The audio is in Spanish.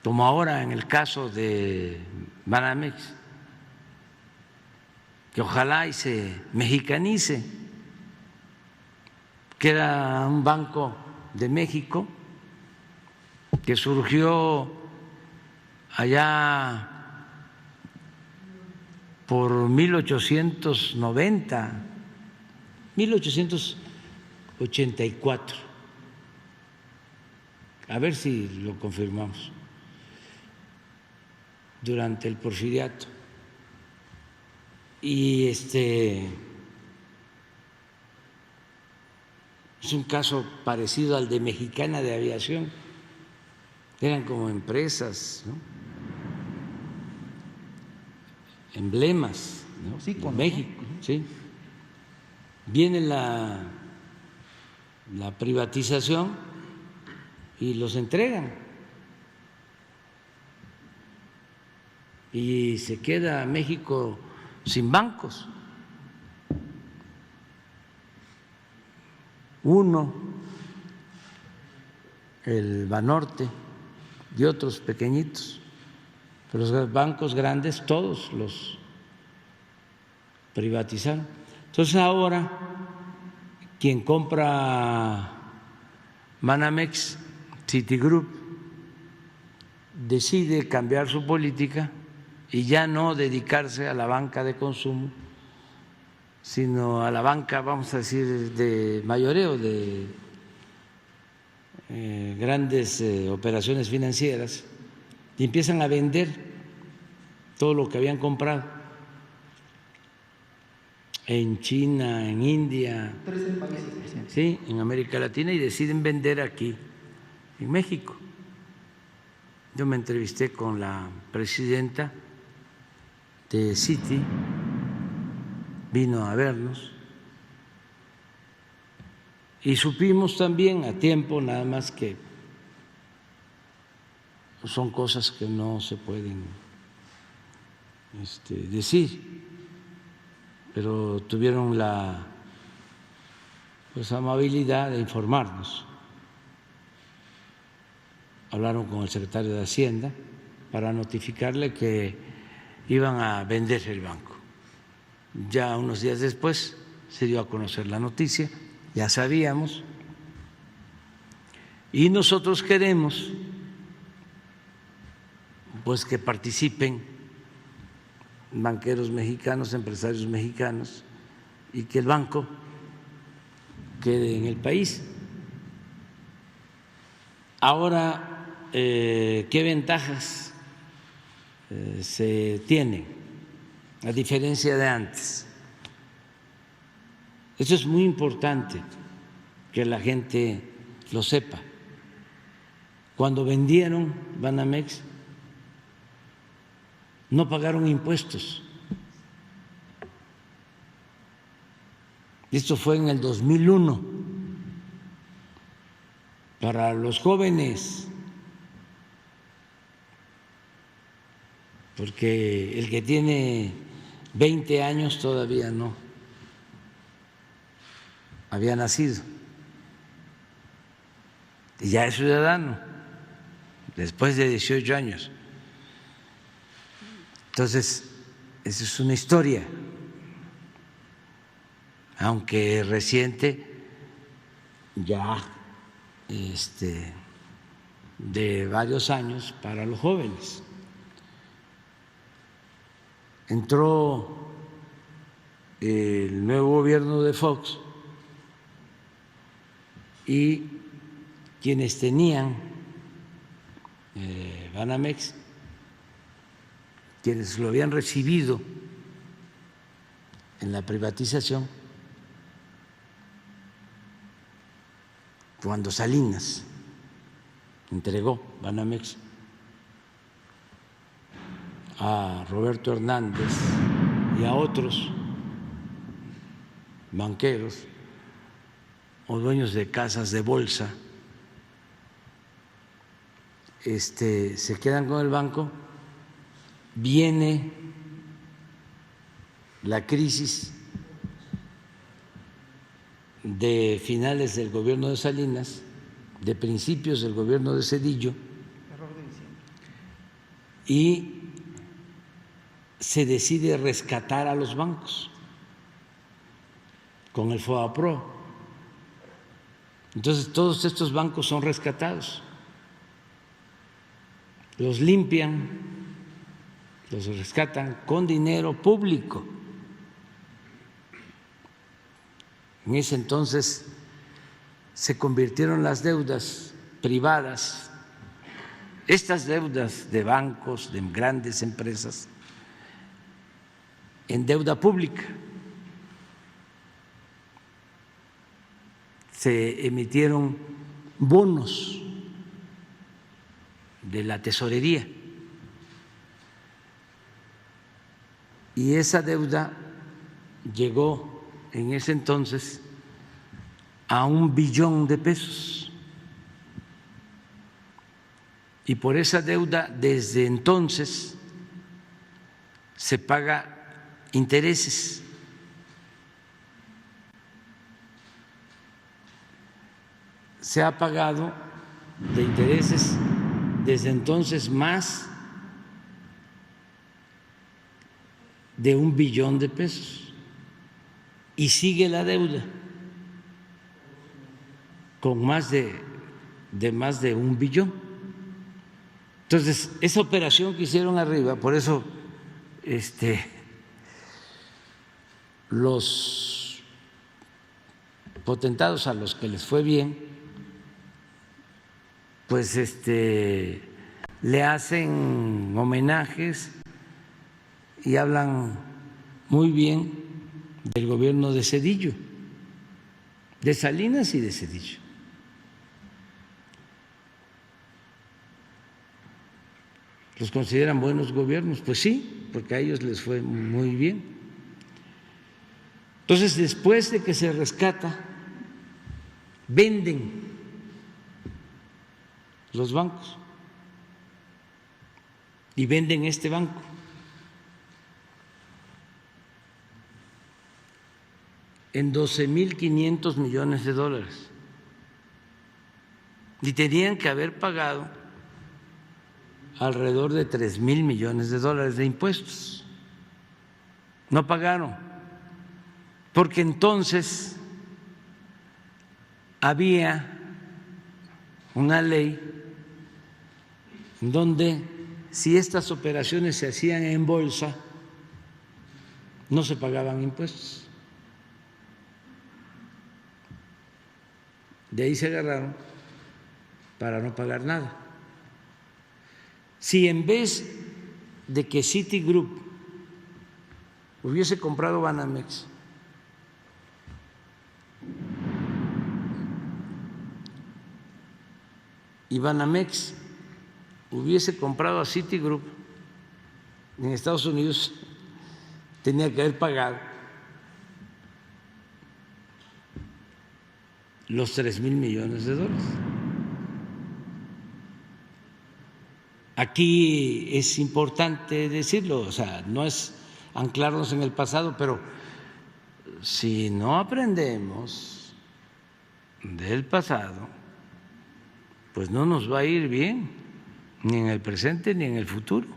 como ahora en el caso de Banamex, que ojalá y se mexicanice, que era un banco de México que surgió allá por 1890, 1884, a ver si lo confirmamos, durante el Porfiriato. Y es un caso parecido al de Mexicana de Aviación, eran como empresas, ¿no?, emblemas, ¿no?, Sí, de México, ¿sí? Viene la privatización y los entregan y se queda México sin bancos. Uno, el Banorte y otros pequeñitos, pero los bancos grandes todos los privatizaron. Entonces ahora quien compra Banamex, Citigroup, decide cambiar su política y ya no dedicarse a la banca de consumo, sino a la banca, vamos a decir, de mayoreo, de grandes operaciones financieras, y empiezan a vender todo lo que habían comprado en China, en India, 13 países, presidente. sí, en América Latina, y deciden vender aquí en México. Yo me entrevisté con la presidenta de Citi, vino a vernos y supimos también a tiempo, nada más que son cosas que no se pueden decir, pero tuvieron la amabilidad de informarnos. Hablaron con el secretario de Hacienda para notificarle que iban a vender el banco. Ya unos días después se dio a conocer la noticia, ya sabíamos, y nosotros queremos pues que participen banqueros mexicanos, empresarios mexicanos, y que el banco quede en el país. Ahora, ¿qué ventajas se tienen a diferencia de antes? Eso es muy importante que la gente lo sepa. Cuando vendieron Banamex, no pagaron impuestos. Esto fue en el 2001. Para los jóvenes, porque el que tiene 20 años todavía no había nacido y ya es ciudadano después de 18 años. Entonces, esa es una historia, aunque reciente, ya de varios años para los jóvenes. Entró el nuevo gobierno de Fox y quienes tenían Banamex, quienes lo habían recibido en la privatización, cuando Salinas entregó Banamex a Roberto Hernández y a otros banqueros o dueños de casas de bolsa, se quedan con el banco. Viene la crisis de finales del gobierno de Salinas, de principios del gobierno de Zedillo, Error de diciembre. y se decide rescatar a los bancos con el FOBAPROA. Entonces todos estos bancos son rescatados, los limpian, los rescatan con dinero público. En ese entonces se convirtieron las deudas privadas, estas deudas de bancos, de grandes empresas, en deuda pública. Se emitieron bonos de la tesorería y esa deuda llegó en ese entonces a $1 billón y por esa deuda desde entonces se paga intereses. Se ha pagado de intereses desde entonces más de $1 billón y sigue la deuda con más de $1 billón. Entonces, esa operación que hicieron arriba, por eso los potentados a los que les fue bien, pues le hacen homenajes y hablan muy bien del gobierno de Zedillo, de Salinas y de Zedillo. ¿Los consideran buenos gobiernos? Pues sí, porque a ellos les fue muy bien. Entonces, después de que se rescata, venden los bancos y venden este banco. En $12.500 millones y tenían que haber pagado alrededor de $3.000 millones de impuestos. No pagaron, porque entonces había una ley donde si estas operaciones se hacían en bolsa no se pagaban impuestos. De ahí se agarraron para no pagar nada. Si en vez de que Citigroup hubiese comprado Banamex, y Banamex hubiese comprado a Citigroup en Estados Unidos, tenía que haber pagado los $3.000 millones. Aquí es importante decirlo, o sea, no es anclarnos en el pasado, pero si no aprendemos del pasado, pues no nos va a ir bien, ni en el presente ni en el futuro.